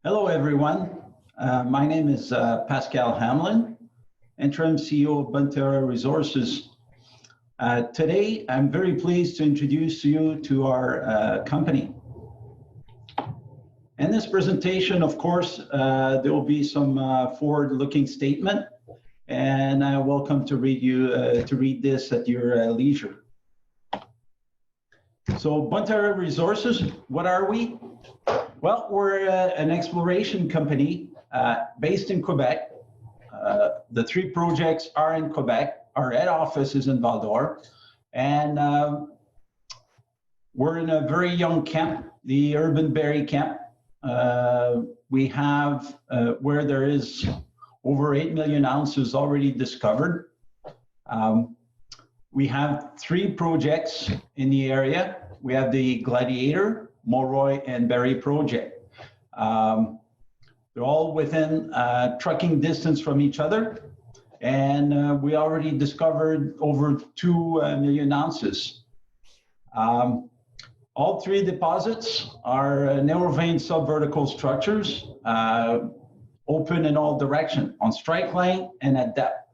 Hello, everyone. My name is Pascal Hamlin, Interim CEO of Bonterra Resources. Today, I'm very pleased to introduce you to our company. In this presentation, of course, there will be some forward-looking statement, and I welcome to read this at your leisure. So, Bonterra Resources, what are we? Well, we're an exploration company based in Quebec. The three projects are in Quebec. Our head office is in Val-d'Or. And we're in a very young camp, the Urban Berry Camp. We have where there is over 8 million ounces already discovered. We have three projects in the area. We have the Gladiator, Mulroy, and Berry project. They're all within trucking distance from each other. And we already discovered over 2 million ounces. All three deposits are narrow vein subvertical structures, open in all directions, on strike length and at depth.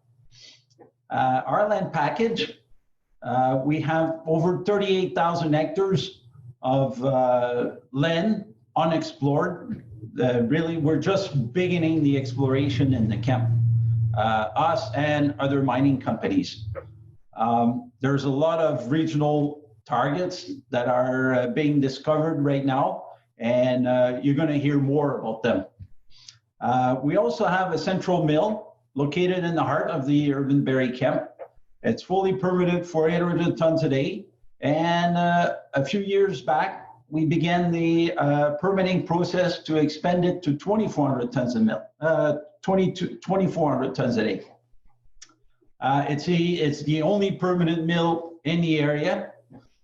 Our land package, we have over 38,000 hectares of land unexplored. Really, we're just beginning the exploration in the camp, us and other mining companies. There's a lot of regional targets that are being discovered right now, and you're going to hear more about them. We also have a central mill located in the heart of the Urban Berry Camp. It's fully permitted for 800 tons a day. And a few years back, we began the permitting process to expand it to 2,400 tons a mill, 2,400 tons a day. It's the only permanent mill in the area.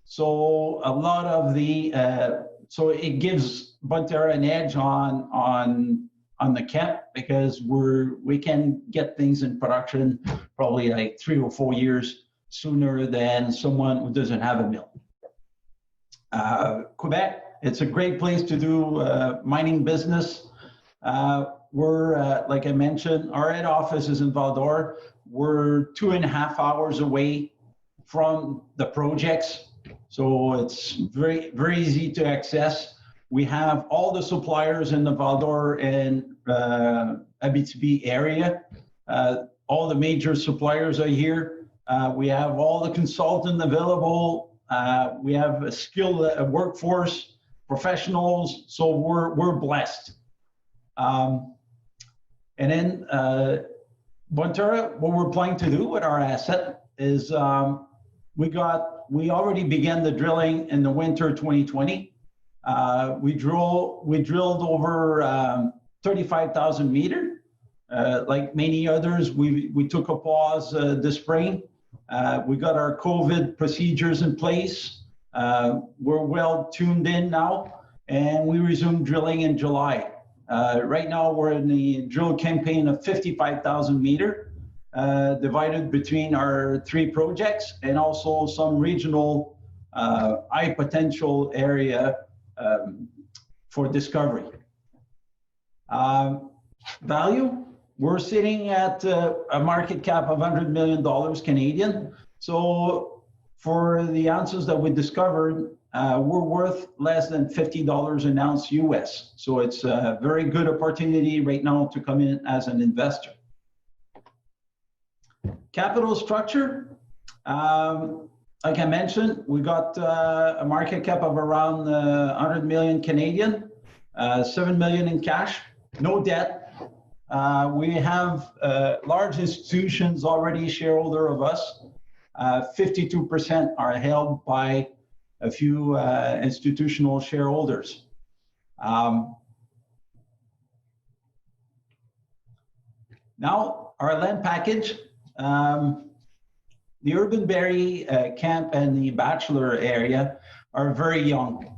So a lot of the, so it gives Bonterra an edge on the camp because we can get things in production probably like 3 or 4 years sooner than someone who doesn't have a mill. Quebec, it's a great place to do mining business. We're, like I mentioned, our head office is in Val-d'Or. We're 2.5 hours away from the projects, so it's very, very easy to access. We have all the suppliers in the Val-d'Or and Abitibi area. All the major suppliers are here. We have all the consultants available. We have a skilled workforce, professionals, so we're blessed. And then Bonterra, what we're planning to do with our asset is we already began the drilling in the winter 2020. We drilled over 35,000 meters. Like many others, we took a pause this spring. We got our COVID procedures in place. We're well tuned in now, and we resumed drilling in July. Right now, we're in the drill campaign of 55,000 meters, divided between our three projects and also some regional high potential area for discovery. Value, we're sitting at a market cap of $100 million Canadian. So for the ounces that we discovered, we're worth less than $50 an ounce US. So it's a very good opportunity right now to come in as an investor. Capital structure, like I mentioned, we got a market cap of around 100 million Canadian, 7 million in cash, no debt. We have large institutions already shareholder of us. 52% are held by a few institutional shareholders. Now, our land package, the Urban Berry Camp and the Bachelor area are very young.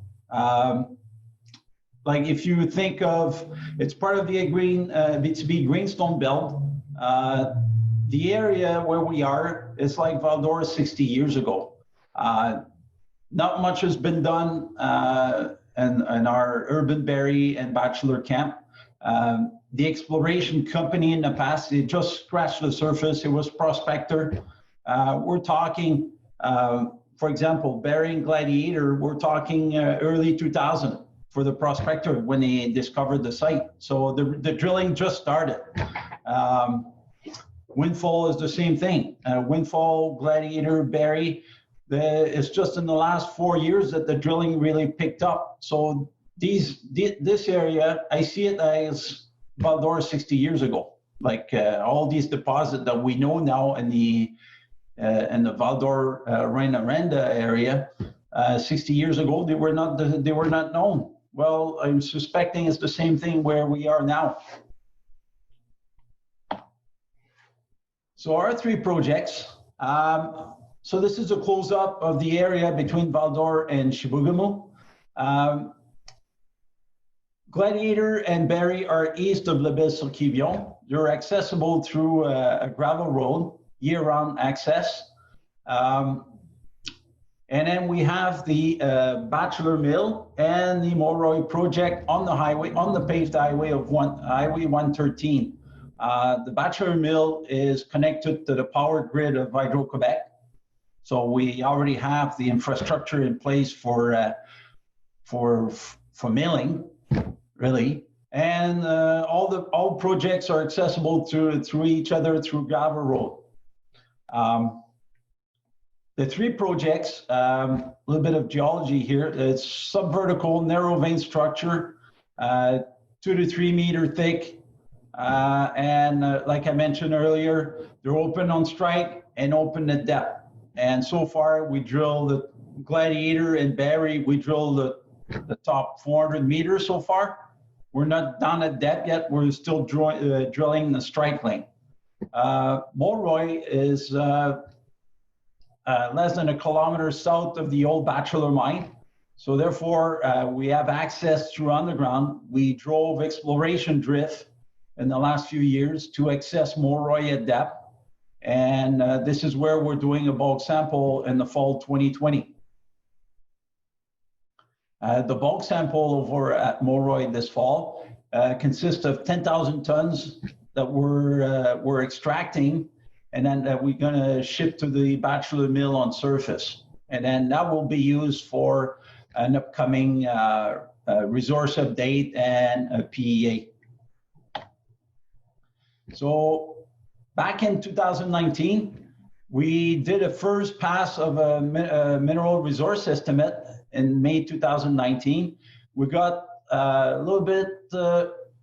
Like if you think of, it's part of the Abitibi Greenstone Belt. The area where we are is like Val-d'Or 60 years ago. Not much has been done in our Urban Berry and Bachelor Camp. The exploration company in the past, they just scratched the surface. It was Prospector. We're talking, for example, Barry and Gladiator, we're talking early 2000 for the Prospector when they discovered the site. So the drilling just started. Windfall is the same thing. Windfall, Gladiator, Barry, it's just in the last 4 years that the drilling really picked up. So this area, I see it as Val-d'Or 60 years ago. Like all these deposits that we know now in the Val-d'Or Rwanda area, 60 years ago they were not known. Well, I'm suspecting it's the same thing where we are now. So our three projects. So this is a close-up of the area between Val-d'Or and Chibougamau. Gladiator and Barry are east of La Belle-sur-Quivillon. They're accessible through a gravel road, year-round access. And then we have the Bachelor Mill and the Moroy project on the highway, on the paved highway of Highway 113. The Bachelor Mill is connected to the power grid of Hydro-Quebec. So we already have the infrastructure in place for milling, really. And all projects are accessible through each other through gravel road. The three projects, a little bit of geology here. It's subvertical, narrow vein structure, 2 to 3 meter thick. And like I mentioned earlier, they're open on strike and open at depth. And so far, we drilled the Gladiator and Barry. We drilled the top 400 meters so far. We're not down at depth yet. We're still drilling the strike length. Moroy is less than 1 kilometer south of the old Bachelor mine. So therefore, we have access through underground. We drove exploration drift in the last few years to access Moroy at depth. And this is where we're doing a bulk sample in the fall 2020. The bulk sample over at Moroy this fall consists of 10,000 tons that we're extracting, and then we're going to ship to the Bachelor Mill on surface. And then that will be used for an upcoming resource update and a PEA. So back in 2019, we did a first pass of a mineral resource estimate in May 2019. We got a little bit,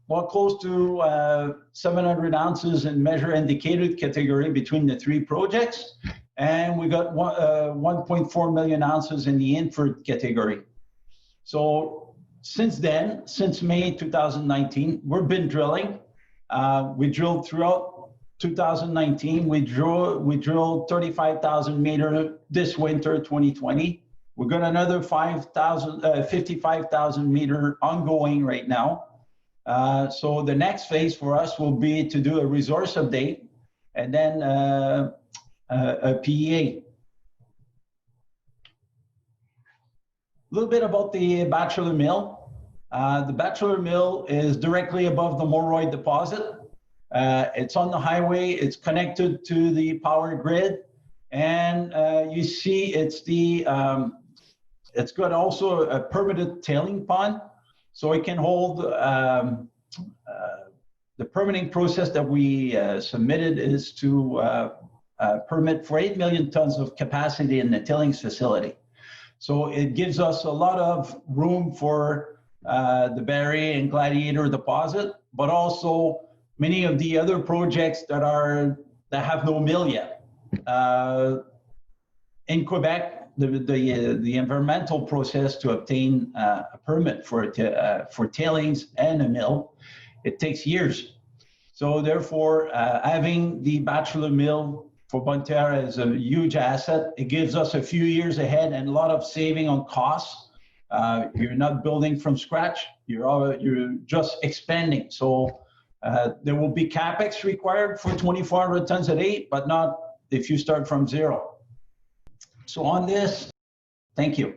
close to 700 ounces in measured indicated category between the three projects. And we got 1.4 million ounces in the inferred category. So since then, since May 2019, we've been drilling. We drilled throughout 2019, we drilled 35,000 meters this winter, 2020. We've got another 55,000 meter ongoing right now. So the next phase for us will be to do a resource update and then a PEA. A little bit about the Bachelor Mill. The Bachelor Mill is directly above the Moroy deposit. It's on the highway, it's connected to the power grid, and you see it's got also a permitted tailing pond, so it can hold, the permitting process that we submitted is to permit for 8 million tons of capacity in the tailings facility. So it gives us a lot of room for the Barry and Gladiator deposit, but also many of the other projects that have no mill yet. In Quebec, the environmental process to obtain a permit for tailings and a mill, it takes years. So therefore, having the Bachelor Mill for Bonterra is a huge asset. It gives us a few years ahead and a lot of saving on costs. You're not building from scratch. You're just expanding. So there will be CapEx required for 2,400 tons a day, but not if you start from zero. So on this, thank you.